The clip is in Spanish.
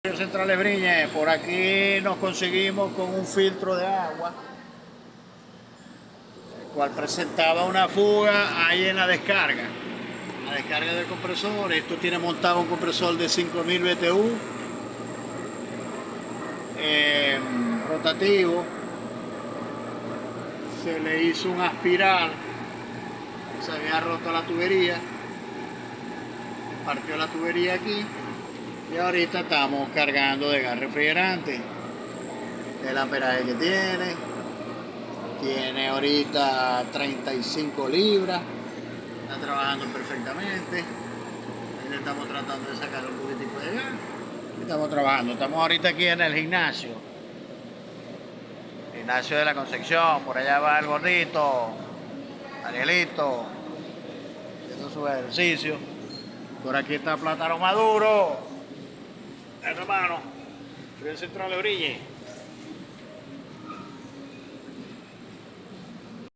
Centrales Briñe, por aquí nos conseguimos con un filtro de agua, el cual presentaba una fuga ahí en la descarga del compresor. Esto tiene montado un compresor de 5000 BTU rotativo. Se le hizo un aspiral, se había roto la tubería, se partió la tubería aquí. Y ahorita estamos cargando de gas refrigerante. El amperaje que tiene ahorita 35 libras, está trabajando perfectamente. Ahí le estamos tratando de sacar un poquitico de gas. Estamos trabajando, estamos ahorita aquí en el gimnasio de la Concepción. Por allá va el gordito, Arielito, haciendo su ejercicio. Por aquí está Plátano Maduro, hermano, Frío Central de Brille.